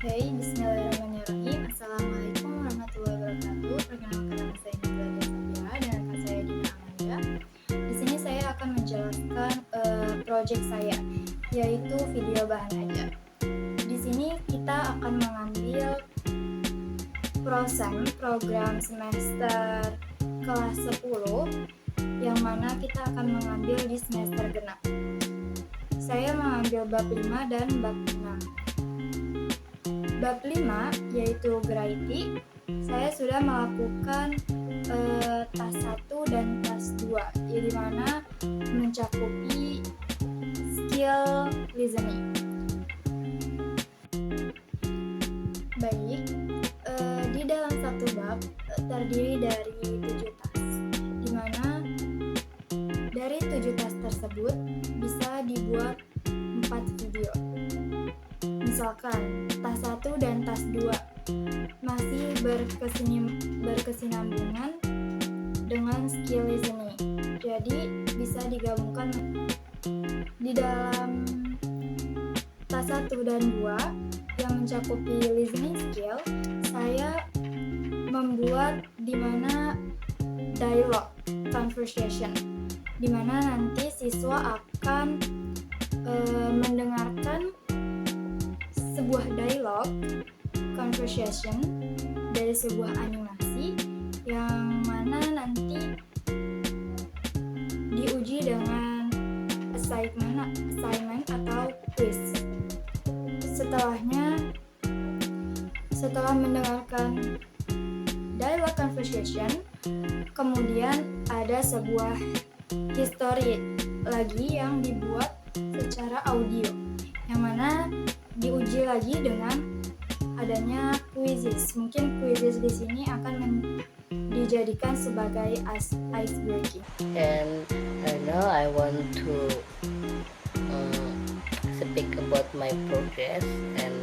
Bismillahirrahmanirrahim. Assalamualaikum warahmatullahi wabarakatuh. Perkenalkan nama saya Nabila Desafira dan rekan saya Dina Amanda. Di sini saya akan menjelaskan proyek saya, yaitu video bahan ajar. Di sini kita akan mengambil program semester kelas 10 yang mana kita akan mengambil di semester genap. Saya mengambil bab 5 dan bab 6. Bab 5 yaitu Gravity, saya sudah melakukan tas 1 dan tas 2, di mana mencakupi skill listening. Baik, di dalam satu bab terdiri dari 7 tas, di mana dari 7 tas tersebut bisa dibuat 4 video. Misalkan tas 1 dan tas 2 masih berkesinambungan dengan skill listening. Jadi bisa digabungkan di dalam tas 1 dan 2 yang mencakupi listening skill. Saya membuat di mana dialog conversation, di mana nanti siswa akan mendengarkan sebuah dialog conversation dari sebuah animasi yang mana nanti diuji dengan assignment atau quiz. Setelah mendengarkan dialog conversation, kemudian ada sebuah history lagi yang dibuat secara audio, yang mana diuji lagi dengan adanya quizzes. Mungkin quizzes di sini akan dijadikan sebagai ice breaking. And now I want to speak about my progress and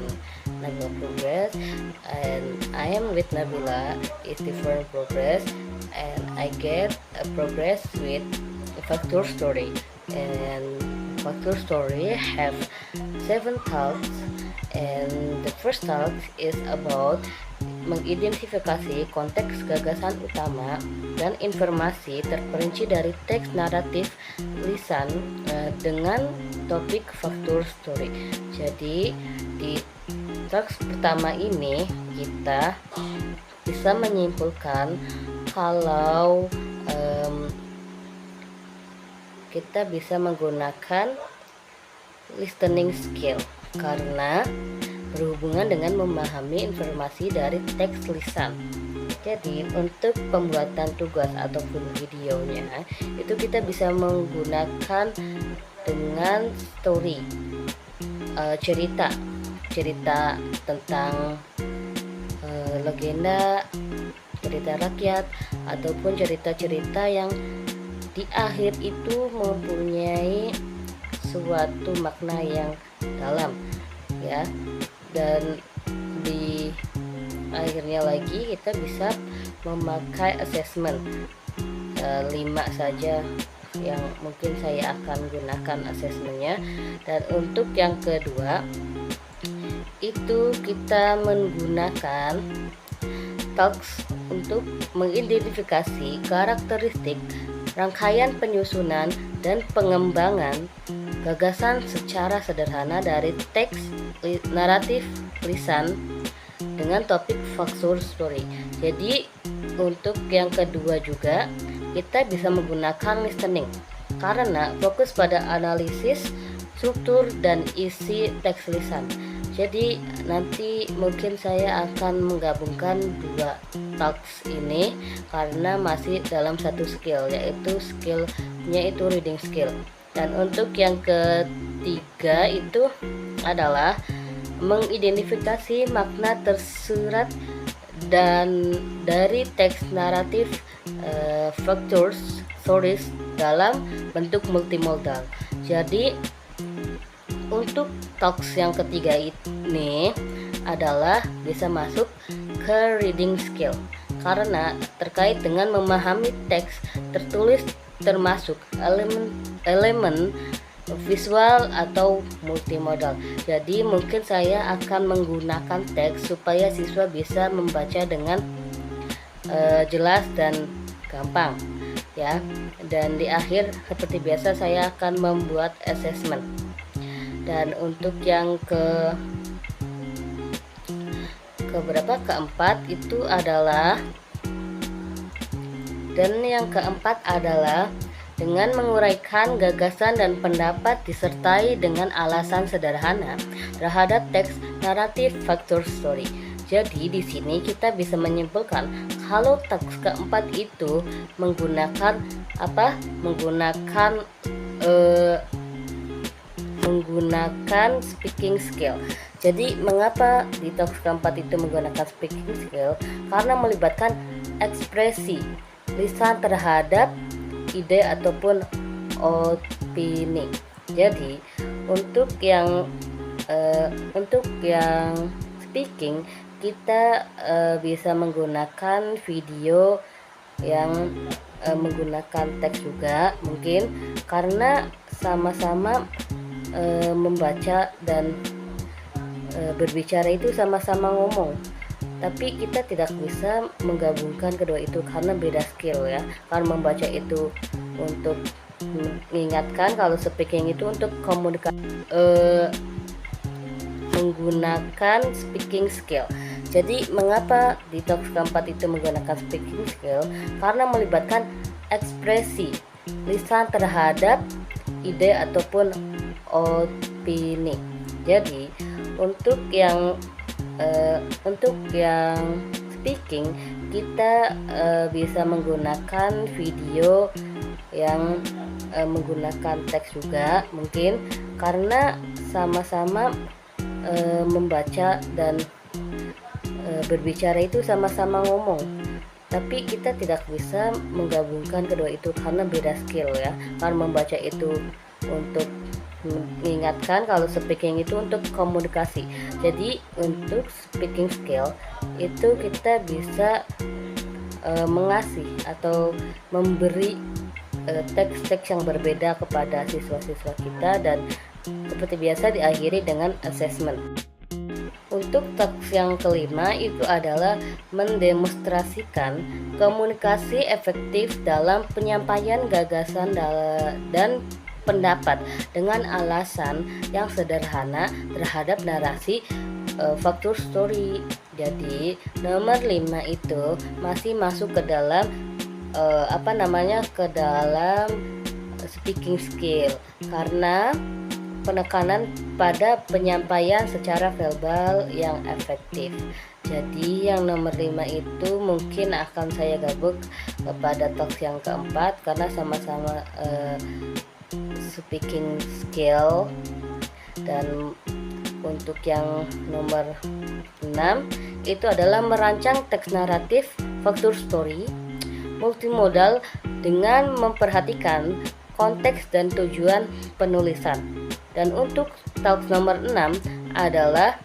Nabila progress, and I am with Nabila is different progress, and I get a progress with factor story, and factor story have 7 tasks, and the first task is about mengidentifikasi konteks gagasan utama dan informasi terperinci dari teks naratif lisan dengan topik faktor story. Jadi di teks pertama ini kita bisa menyimpulkan kalau kita bisa menggunakan listening skill karena berhubungan dengan memahami informasi dari teks lisan. Jadi untuk pembuatan tugas ataupun videonya itu kita bisa menggunakan dengan story, cerita tentang legenda, cerita rakyat, ataupun cerita-cerita yang di akhir itu mempunyai suatu makna yang dalam, ya. Dan di akhirnya lagi kita bisa memakai assessment 5 saja yang mungkin saya akan gunakan assessmentnya. Dan untuk yang kedua itu kita menggunakan talks untuk mengidentifikasi karakteristik rangkaian penyusunan dan pengembangan gagasan secara sederhana dari teks naratif lisan dengan topik faktor story. Jadi untuk yang kedua juga kita bisa menggunakan listening karena fokus pada analisis struktur dan isi teks lisan. Jadi nanti mungkin saya akan menggabungkan 2 tasks ini karena masih dalam satu skill, yaitu skillnya itu reading skill. Dan untuk yang ketiga itu adalah mengidentifikasi makna tersurat dan dari teks naratif factors stories dalam bentuk multimodal. Jadi untuk talks yang ketiga ini adalah bisa masuk ke reading skill karena terkait dengan memahami teks tertulis termasuk elemen visual atau multimodal. Jadi mungkin saya akan menggunakan teks supaya siswa bisa membaca dengan jelas dan gampang ya. Dan di akhir seperti biasa saya akan membuat assessment. Dan untuk yang keempat itu adalah, dengan menguraikan gagasan dan pendapat disertai dengan alasan sederhana terhadap teks naratif faktur story. Jadi di sini kita bisa menyimpulkan kalau teks keempat itu menggunakan speaking skill. Jadi mengapa di teks keempat itu menggunakan speaking skill? Karena melibatkan ekspresi lisan terhadap ide ataupun opini. Jadi untuk yang speaking kita bisa menggunakan video yang menggunakan teks juga mungkin, karena sama-sama membaca dan berbicara itu sama-sama ngomong. Tapi kita tidak bisa menggabungkan kedua itu karena beda skill ya. Karena membaca itu untuk mengingatkan, kalau speaking itu untuk komunikasi, menggunakan speaking skill. Jadi mengapa di teks keempat itu menggunakan speaking skill? Karena melibatkan ekspresi lisan terhadap ide ataupun opini. Jadi untuk yang speaking kita bisa menggunakan video yang menggunakan teks juga mungkin, karena sama-sama membaca dan berbicara itu sama-sama ngomong. Tapi kita tidak bisa menggabungkan kedua itu karena beda skill ya. Karena membaca itu untuk mengingatkan, kalau speaking itu untuk komunikasi. Jadi untuk speaking skill itu kita bisa mengasih atau memberi teks-teks yang berbeda kepada siswa-siswa kita, dan seperti biasa diakhiri dengan assessment. Untuk teks yang kelima itu adalah mendemonstrasikan komunikasi efektif dalam penyampaian gagasan dan pendapat dengan alasan yang sederhana terhadap narasi faktur story. Jadi nomor 5 itu masih masuk ke dalam ke dalam speaking skill, karena penekanan pada penyampaian secara verbal yang efektif. Jadi yang nomor 5 itu mungkin akan saya gabung kepada teks yang keempat karena sama-sama speaking skill. Dan untuk yang nomor 6 itu adalah merancang teks naratif faktur story multimodal dengan memperhatikan konteks dan tujuan penulisan. Dan untuk teks nomor 6 adalah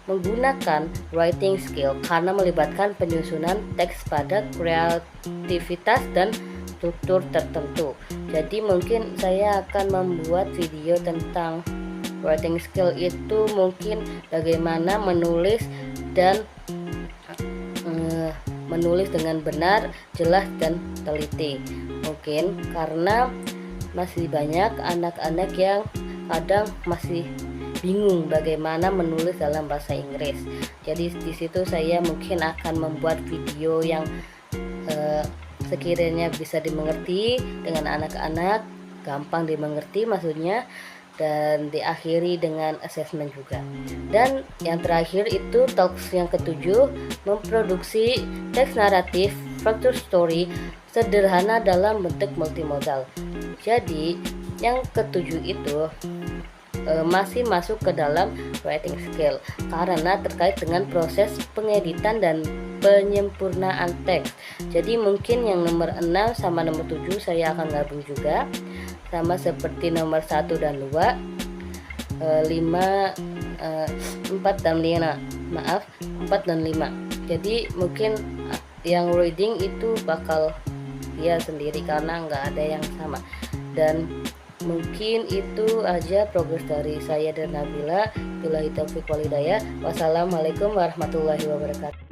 menggunakan writing skill karena melibatkan penyusunan teks pada kreativitas dan struktur tertentu. Jadi mungkin saya akan membuat video tentang writing skill itu, mungkin bagaimana menulis dan menulis dengan benar, jelas dan teliti. Mungkin karena masih banyak anak-anak yang kadang masih bingung bagaimana menulis dalam bahasa Inggris. Jadi di situ saya mungkin akan membuat video yang sekiranya bisa dimengerti dengan anak-anak, gampang dimengerti maksudnya, dan diakhiri dengan assessment juga. Dan yang terakhir itu teks yang ketujuh, memproduksi teks naratif faktur story sederhana dalam bentuk multimodal. Jadi yang ketujuh itu masih masuk ke dalam writing skill karena terkait dengan proses pengeditan dan penyempurnaan teks. Jadi mungkin yang nomor 6 sama nomor 7 saya akan gabung juga, sama seperti nomor 1 dan 2, 4 dan 5. Jadi mungkin yang reading itu bakal dia sendiri karena nggak ada yang sama. Dan Mungkin itu aja progres dari saya dan Nabila. Billahi taufiq walhidayah. Wassalamualaikum warahmatullahi wabarakatuh.